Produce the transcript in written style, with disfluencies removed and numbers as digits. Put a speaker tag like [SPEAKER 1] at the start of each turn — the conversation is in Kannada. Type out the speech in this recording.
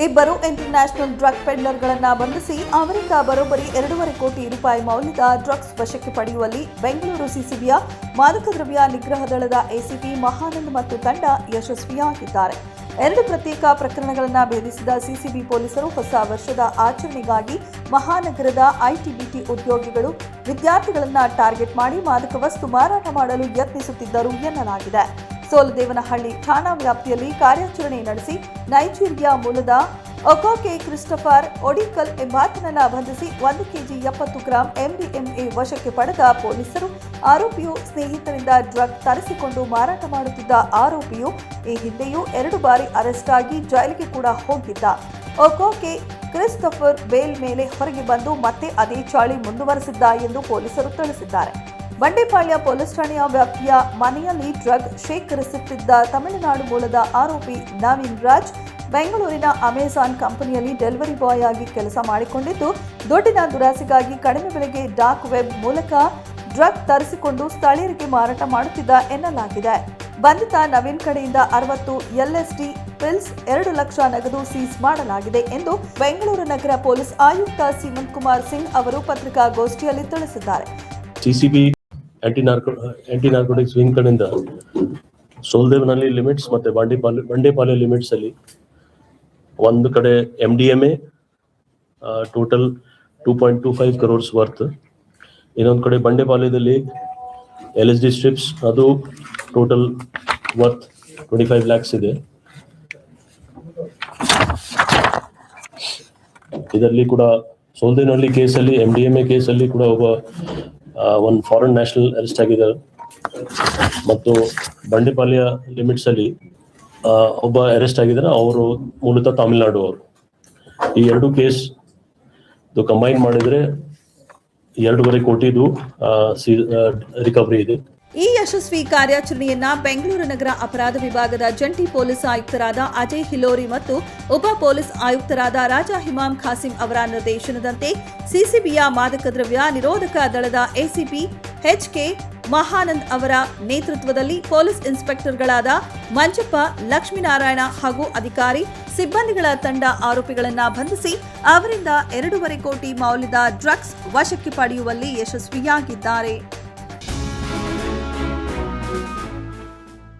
[SPEAKER 1] ಇಬ್ಬರು ಇಂಟರ್ನ್ಯಾಷನಲ್ ಡ್ರಗ್ ಪೆಡ್ಲರ್ಗಳನ್ನು ಬಂಧಿಸಿ ಅವರಿಂದ ಬರೋಬ್ಬರಿ 2.5 ಕೋಟಿ ರೂಪಾಯಿ ಮೌಲ್ಯದ ಡ್ರಗ್ಸ್ ವಶಕ್ಕೆ ಪಡೆಯುವಲ್ಲಿ ಬೆಂಗಳೂರು ಸಿಸಿಬಿಯ ಮಾದಕ ದ್ರವ್ಯ ನಿಗ್ರಹ ದಳದ ಎಸಿಪಿ ಮಹಾನಂದ್ ಮತ್ತು ತಂಡ ಯಶಸ್ವಿಯಾಗಿದ್ದಾರೆ. 2 ಪ್ರತ್ಯೇಕ ಪ್ರಕರಣಗಳನ್ನು ಭೇದಿಸಿದ ಸಿಸಿಬಿ ಪೊಲೀಸರು ಹೊಸ ವರ್ಷದ ಆಚರಣೆಗಾಗಿ ಮಹಾನಗರದ ಐಟಿಬಿಟಿ ಉದ್ಯೋಗಿಗಳು, ವಿದ್ಯಾರ್ಥಿಗಳನ್ನು ಟಾರ್ಗೆಟ್ ಮಾಡಿ ಮಾದಕ ವಸ್ತು ಮಾರಾಟ ಮಾಡಲು ಯತ್ನಿಸುತ್ತಿದ್ದರು ಎನ್ನಲಾಗಿದೆ. ಸೋಲದೇವನಹಳ್ಳಿ ಠಾಣಾ ವ್ಯಾಪ್ತಿಯಲ್ಲಿ ಕಾರ್ಯಾಚರಣೆ ನಡೆಸಿ ನೈಜೀರಿಯಾ ಮೂಲದ ಒಕೋಕೆ ಕ್ರಿಸ್ಟೋಫರ್ ಒಡಿಕಲ್ ಎಂಬಾತನನ್ನು ಬಂಧಿಸಿ 1 ಕೆಜಿ 70 ಗ್ರಾಂ ಎಂಡಿಎಂಎ ವಶಕ್ಕೆ ಪಡೆದ ಪೊಲೀಸರು ಆರೋಪಿಯು ಸ್ನೇಹಿತರಿಂದ ಡ್ರಗ್ ತರಿಸಿಕೊಂಡು ಮಾರಾಟ ಮಾಡುತ್ತಿದ್ದ ಆರೋಪಿಯು ಈ ಹಿಂದೆಯೂ 2 ಬಾರಿ ಅರೆಸ್ಟ್ ಆಗಿ ಜೈಲಿಗೆ ಕೂಡ ಹೋಗಿದ್ದ. ಒಕೋಕೆ ಕ್ರಿಸ್ಟೋಫರ್ ಬೇಲ್ ಮೇಲೆ ಹೊರಗೆ ಬಂದು ಮತ್ತೆ ಅದೇ ಚಾಳಿ ಮುಂದುವರೆಸಿದ್ದ ಎಂದು ಪೊಲೀಸರು ತಿಳಿಸಿದ್ದಾರೆ. ಬಂಡೆಪಾಳ್ಯ ಪೊಲೀಸ್ ಠಾಣೆಯ ವ್ಯಾಪ್ತಿಯ ಮನೆಯಲ್ಲಿ ಡ್ರಗ್ ಶೇಖರಿಸುತ್ತಿದ್ದ ತಮಿಳುನಾಡು ಮೂಲದ ಆರೋಪಿ ನವೀನ್ ರಾಜ್ ಬೆಂಗಳೂರಿನ ಅಮೆಜಾನ್ ಕಂಪನಿಯಲ್ಲಿ ಡೆಲಿವರಿ ಬಾಯ್ ಆಗಿ ಕೆಲಸ ಮಾಡಿಕೊಂಡಿದ್ದು, ದುಡ್ಡಿನ ದುರಾಸೆಗಾಗಿ ಕಡಿಮೆ ಬೆಲೆಗೆ ಡಾರ್ಕ್ ವೆಬ್ ಮೂಲಕ ಡ್ರಗ್ ತರಿಸಿಕೊಂಡು ಸ್ಥಳೀಯರಿಗೆ ಮಾರಾಟ ಮಾಡುತ್ತಿದ್ದ ಎನ್ನಲಾಗಿದೆ. ಬಂಧಿತ ನವೀನ್ ಕಡೆಯಿಂದ 60 LSD ಪಿಲ್ಸ್, 2 ಲಕ್ಷ ನಗದು ಸೀಸ್ ಮಾಡಲಾಗಿದೆ ಎಂದು ಬೆಂಗಳೂರು ನಗರ ಪೊಲೀಸ್ ಆಯುಕ್ತ ಸಿಮನ್ ಕುಮಾರ್ ಸಿಂಗ್ ಅವರು ಪತ್ರಿಕಾಗೋಷ್ಠಿಯಲ್ಲಿ ತಿಳಿಸಿದ್ದಾರೆ.
[SPEAKER 2] ಸಿಸಿಬಿ ಆಂಟಿ ನಾರ್ಕೋಟಿಕ್ಸ್ ವಿಂಗ್ ಕಡೆಯಿಂದ ಸೋಲ್ದೇವನಹಳ್ಳಿ ಲಿಮಿಟ್ಸ್ ಮತ್ತೆ ಬಂಡೆಪಾಳ್ಯ ಲಿಮಿಟ್ಸ್ ಅಲ್ಲಿ ಒಂದು ಕಡೆ MDMA ಟೋಟಲ್ 2.25 crores ವರ್ತ್, ಇನ್ನೊಂದು ಕಡೆ ಬಂಡೆಪಾಳ್ಯದಲ್ಲಿ LSD ಸ್ಟ್ರಿಪ್ಸ್ ಅದು ಟೋಟಲ್ ವರ್ತ್ 25 lakhs ಇದೆ. ಇದರಲ್ಲಿ ಕೂಡ ಸೋಲ್ದೇವನಹಳ್ಳಿ ಕೇಸಲ್ಲಿ MDMA ಕೇಸಲ್ಲಿ ಕೂಡ ಒಂದು ಫಾರಿನ್ ನ್ಯಾಷನಲ್ ಅರೆಸ್ಟ್ ಆಗಿದ್ದಾರೆ ಮತ್ತು ಬಂಡೆಪಾಳ್ಯ ಲಿಮಿಟ್ಸ್ ಅಲ್ಲಿ ಒಬ್ಬ ಅರೆಸ್ಟ್ ಆಗಿದ್ದಾರೆ. ಅವರು ಮೂಲತಃ ತಮಿಳುನಾಡು ಅವರು. ಈ 2 ಕೇಸ್ ಕಂಬೈನ್ ಮಾಡಿದ್ರೆ 2.5 ಕೋಟಿದು ರಿಕವರಿ ಇದೆ.
[SPEAKER 1] ಈ ಯಶಸ್ವಿ ಕಾರ್ಯಾಚರಣೆಯನ್ನ ಬೆಂಗಳೂರು ನಗರ ಅಪರಾಧ ವಿಭಾಗದ ಜಂಟಿ ಪೊಲೀಸ್ ಆಯುಕ್ತರಾದ ಅಜಯ್ ಹಿಲೋರಿ ಮತ್ತು ಉಪ ಪೊಲೀಸ್ ಆಯುಕ್ತರಾದ ರಾಜಾ ಹಿಮಾಮ್ ಖಾಸಿಂ ಅವರ ನಿರ್ದೇಶನದಂತೆ ಸಿಸಿಬಿಯ ಮಾದಕ ದ್ರವ್ಯ ನಿರೋಧಕ ದಳದ ಎಸಿಪಿ HK ಮಹಾನಂದ್ ಅವರ ನೇತೃತ್ವದಲ್ಲಿ ಪೊಲೀಸ್ ಇನ್ಸ್ಪೆಕ್ಟರ್ಗಳಾದ ಮಂಜಪ್ಪ, ಲಕ್ಷ್ಮೀನಾರಾಯಣ ಹಾಗೂ ಅಧಿಕಾರಿ ಸಿಬ್ಬಂದಿಗಳ ತಂಡ ಆರೋಪಿಗಳನ್ನು ಬಂಧಿಸಿ ಅವರಿಂದ 2.5 ಕೋಟಿ ಮೌಲ್ಯದ ಡ್ರಗ್ಸ್ ವಶಕ್ಕೆ ಪಡೆಯುವಲ್ಲಿ ಯಶಸ್ವಿಯಾಗಿದ್ದಾರೆ.